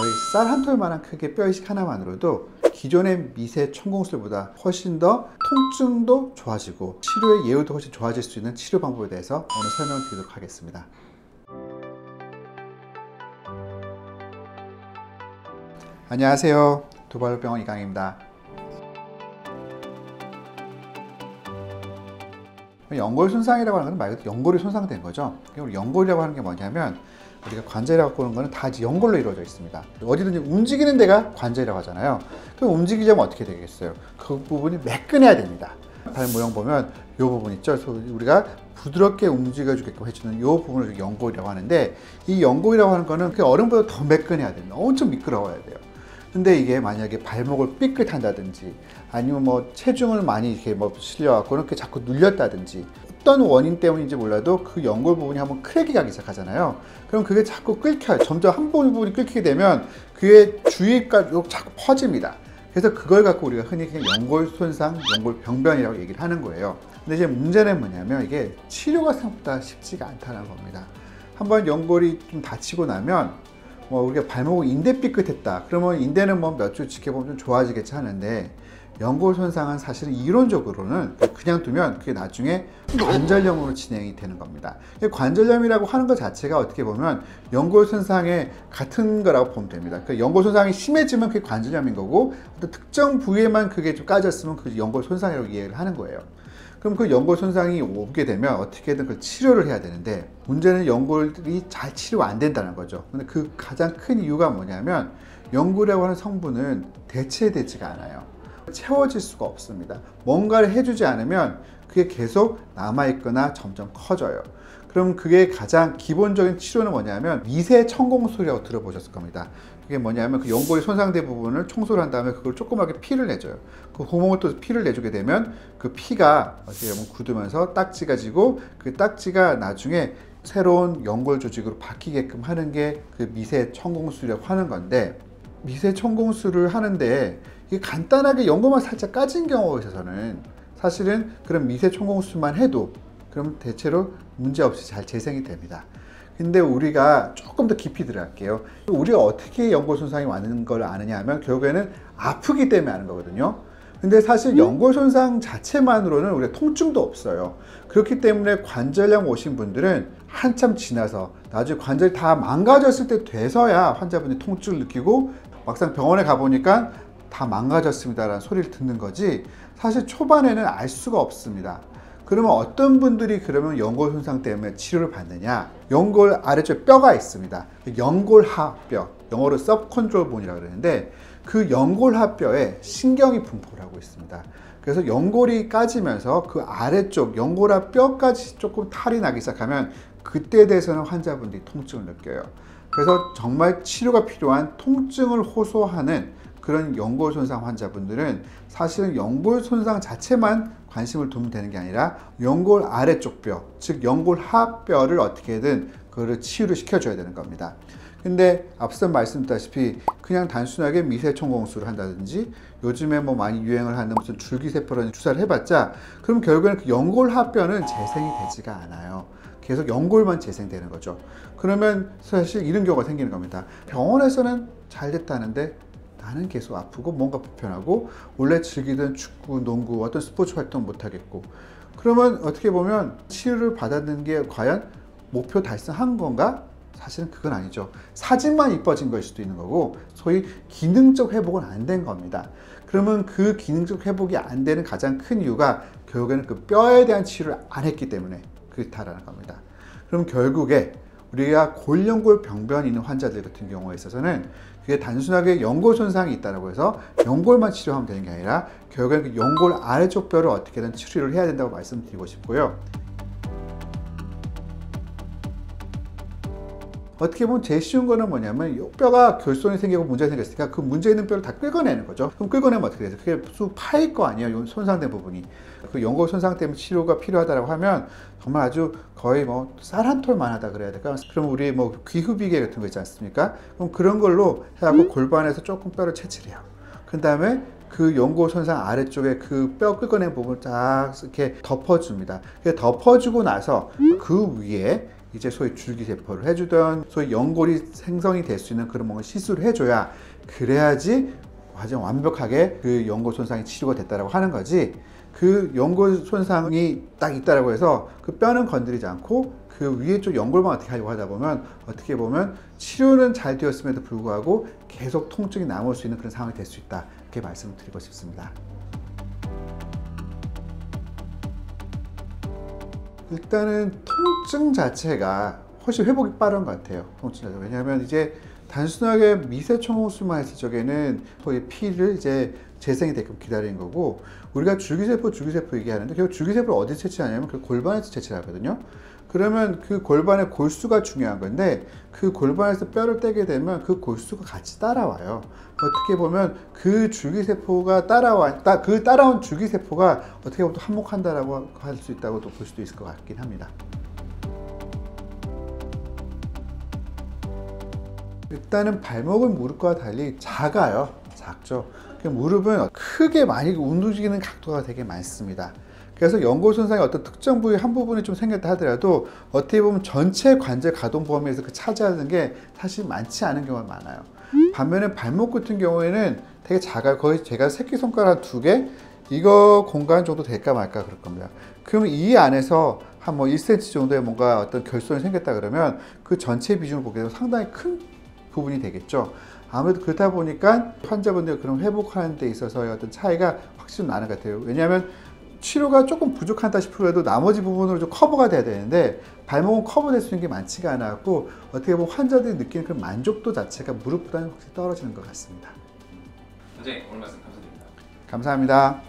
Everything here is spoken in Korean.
거의 쌀 한 톨만한 크기의 뼈이식 하나만으로도 기존의 미세 천공술보다 훨씬 더 통증도 좋아지고 치료의 예후도 훨씬 좋아질 수 있는 치료 방법에 대해서 오늘 설명을 드리도록 하겠습니다. 안녕하세요. 두발병원 이강입니다. 연골 손상이라고 하는 건 말 그대로 연골이 손상된 거죠. 우리 연골이라고 하는 게 뭐냐면 우리가 관절이라고 보는 거는 다 연골로 이루어져 있습니다. 어디든지 움직이는 데가 관절이라고 하잖아요. 그럼 움직이려면 어떻게 되겠어요? 그 부분이 매끈해야 됩니다. 발 모형 보면 이 부분 있죠. 우리가 부드럽게 움직여주게끔 해주는 이 부분을 연골이라고 하는데, 이 연골이라고 하는 거는 그 얼음보다 더 매끈해야 됩니다. 엄청 미끄러워야 돼요. 근데 이게 만약에 발목을 삐끗한다든지 아니면 뭐 체중을 많이 이렇게 뭐 실려갖고 이렇게 자꾸 눌렸다든지 어떤 원인 때문인지 몰라도 그 연골 부분이 한번 크랙이 가기 시작하잖아요. 그럼 그게 자꾸 끓여요. 점점 한 부분이 끓게 되면 그게 주위까지 자꾸 퍼집니다. 그래서 그걸 갖고 우리가 흔히 연골 손상, 연골 병변이라고 얘기를 하는 거예요. 근데 이제 문제는 뭐냐면 이게 치료가 생각보다 쉽지가 않다는 겁니다. 한번 연골이 좀 다치고 나면 뭐 우리가 발목을 인대 삐끗했다 그러면 인대는 뭐 몇 주 지켜보면 좀 좋아지겠지 하는데, 연골 손상은 사실은 이론적으로는 그냥 두면 그게 나중에 관절염으로 진행이 되는 겁니다. 관절염이라고 하는 것 자체가 어떻게 보면 연골 손상의 같은 거라고 보면 됩니다. 그러니까 연골 손상이 심해지면 그게 관절염인 거고, 어떤 특정 부위에만 그게 좀 까졌으면 그 연골 손상이라고 이해를 하는 거예요. 그럼 그 연골 손상이 오게 되면 어떻게든 그 치료를 해야 되는데, 문제는 연골이 잘 치료가 안 된다는 거죠. 근데 그 가장 큰 이유가 뭐냐면 연골이라고 하는 성분은 대체되지가 않아요. 채워질 수가 없습니다. 뭔가를 해주지 않으면 그게 계속 남아있거나 점점 커져요. 그럼 그게 가장 기본적인 치료는 뭐냐면 미세 천공술이라고 들어보셨을 겁니다. 그게 뭐냐면 그 연골이 손상된 부분을 청소를 한 다음에 그걸 조그맣게 피를 내줘요. 그 구멍을 또 피를 내주게 되면 그 피가 어떻게 보면 굳으면서 딱지가 지고, 그 딱지가 나중에 새로운 연골 조직으로 바뀌게끔 하는 게 그 미세 천공술이라고 하는 건데, 미세 천공술을 하는데 이게 간단하게 연골만 살짝 까진 경우에 있어서는 사실은 그런 미세 천공술만 해도 그럼 대체로 문제없이 잘 재생이 됩니다. 근데 우리가 조금 더 깊이 들어갈게요. 우리가 어떻게 연골 손상이 왔는 걸 아느냐 하면 결국에는 아프기 때문에 아는 거거든요. 근데 사실 연골 손상 자체만으로는 우리가 통증도 없어요. 그렇기 때문에 관절염 오신 분들은 한참 지나서 나중에 관절이 다 망가졌을 때 돼서야 환자분이 통증을 느끼고 막상 병원에 가보니까 다 망가졌습니다 라는 소리를 듣는 거지, 사실 초반에는 알 수가 없습니다. 그러면 어떤 분들이 그러면 연골 손상 때문에 치료를 받느냐? 연골 아래쪽에 뼈가 있습니다. 연골하뼈, 영어로 subchondral bone이라고 그러는데, 그 연골하뼈에 신경이 분포를 하고 있습니다. 그래서 연골이 까지면서 그 아래쪽 연골하뼈까지 조금 탈이 나기 시작하면 그때에 대해서는 환자분들이 통증을 느껴요. 그래서 정말 치료가 필요한 통증을 호소하는 그런 연골 손상 환자분들은 사실은 연골 손상 자체만 관심을 두면 되는 게 아니라 연골 아래쪽 뼈, 즉 연골 하뼈를 어떻게든 그거를 치유를 시켜줘야 되는 겁니다. 근데 앞서 말씀드렸다시피 그냥 단순하게 미세 천공술을 한다든지 요즘에 뭐 많이 유행을 하는 무슨 줄기세포라는 주사를 해봤자 그럼 결국에는 그 연골 하뼈는 재생이 되지가 않아요. 계속 연골만 재생되는 거죠. 그러면 사실 이런 경우가 생기는 겁니다. 병원에서는 잘 됐다는데 나는 계속 아프고 뭔가 불편하고 원래 즐기던 축구, 농구, 어떤 스포츠 활동 못하겠고, 그러면 어떻게 보면 치료를 받았는 게 과연 목표 달성한 건가? 사실은 그건 아니죠. 사진만 이뻐진 걸 수도 있는 거고, 소위 기능적 회복은 안 된 겁니다. 그러면 그 기능적 회복이 안 되는 가장 큰 이유가 결국에는 그 뼈에 대한 치료를 안 했기 때문에 그렇다라는 겁니다. 그럼 결국에 우리가 골연골 병변이 있는 환자들 같은 경우에 있어서는 그게 단순하게 연골 손상이 있다고 해서 연골만 치료하면 되는 게 아니라 결국엔 그 연골 아래쪽 뼈를 어떻게든 치료를 해야 된다고 말씀드리고 싶고요. 어떻게 보면 제일 쉬운 거는 뭐냐면 뼈가 결손이 생기고 문제가 생겼으니까 그 문제 있는 뼈를 다 끌어내는 거죠. 그럼 끌어내면 어떻게 되죠? 그게 쑥 파일 거 아니에요, 손상된 부분이. 그 연골 손상 때문에 치료가 필요하다고 하면 정말 아주 거의 뭐 쌀 한 톨만 하다 그래야 될까? 그럼 우리 뭐 귀흡이개 같은 거 있지 않습니까? 그럼 그런 걸로 해갖고 골반에서 조금 뼈를 채취해요. 그 다음에 그 연골 손상 아래쪽에 그 뼈 끌어낸 부분을 쫙 이렇게 덮어줍니다. 덮어주고 나서 그 위에 이제 소위 줄기세포를 해주던 소위 연골이 생성이 될 수 있는 그런 뭔가 시술을 해줘야 그래야지 가장 완벽하게 그 연골 손상이 치료가 됐다라고 하는 거지. 그 연골 손상이 딱 있다라고 해서 그 뼈는 건드리지 않고 그 위에 쪽 연골만 어떻게 하려고 하다 보면 어떻게 보면 치료는 잘 되었음에도 불구하고 계속 통증이 남을 수 있는 그런 상황이 될 수 있다, 이렇게 말씀을 드리고 싶습니다. 일단은 통증 자체가 훨씬 회복이 빠른 것 같아요. 통증 자체가. 왜냐하면 이제 단순하게 미세초몽술만 했을 적에는 거의 피를 이제 재생이 되게끔 기다리는 거고, 우리가 줄기세포 얘기하는데 결국 줄기세포를 어디 채취하냐면 그 골반에서 채취를 하거든요. 그러면 그 골반의 골수가 중요한 건데 그 골반에서 뼈를 떼게 되면 그 골수가 같이 따라와요. 어떻게 보면 그 줄기세포가 따라온 줄기세포가 어떻게 보면 또 한몫한다라고 할 수 있다고 또 볼 수도 있을 것 같긴 합니다. 일단은 발목은 무릎과 달리 작죠. 무릎은 크게 많이 움직이는 각도가 되게 많습니다. 그래서 연골 손상의 어떤 특정 부위 한 부분이 좀 생겼다 하더라도 어떻게 보면 전체 관절 가동 범위에서 그 차지하는 게 사실 많지 않은 경우가 많아요. 반면에 발목 같은 경우에는 되게 작아요. 거의 제가 새끼손가락 2개 이거 공간 정도 될까 말까 그럴 겁니다. 그러면 이 안에서 한 뭐 1cm 정도의 뭔가 어떤 결손이 생겼다 그러면 그 전체 비중을 보게 되면 상당히 큰 부분이 되겠죠. 아무래도 그렇다 보니까 환자분들 그런 회복하는 데 있어서의 어떤 차이가 확실히 나는 것 같아요. 왜냐하면 치료가 조금 부족하다 싶어도 나머지 부분으로 좀 커버가 돼야 되는데 발목은 커버될 수 있는 게 많지가 않았고, 어떻게 보면 환자들이 느끼는 그런 만족도 자체가 무릎보다는 확실히 떨어지는 것 같습니다. 선생님, 오늘 말씀 감사드립니다. 감사합니다.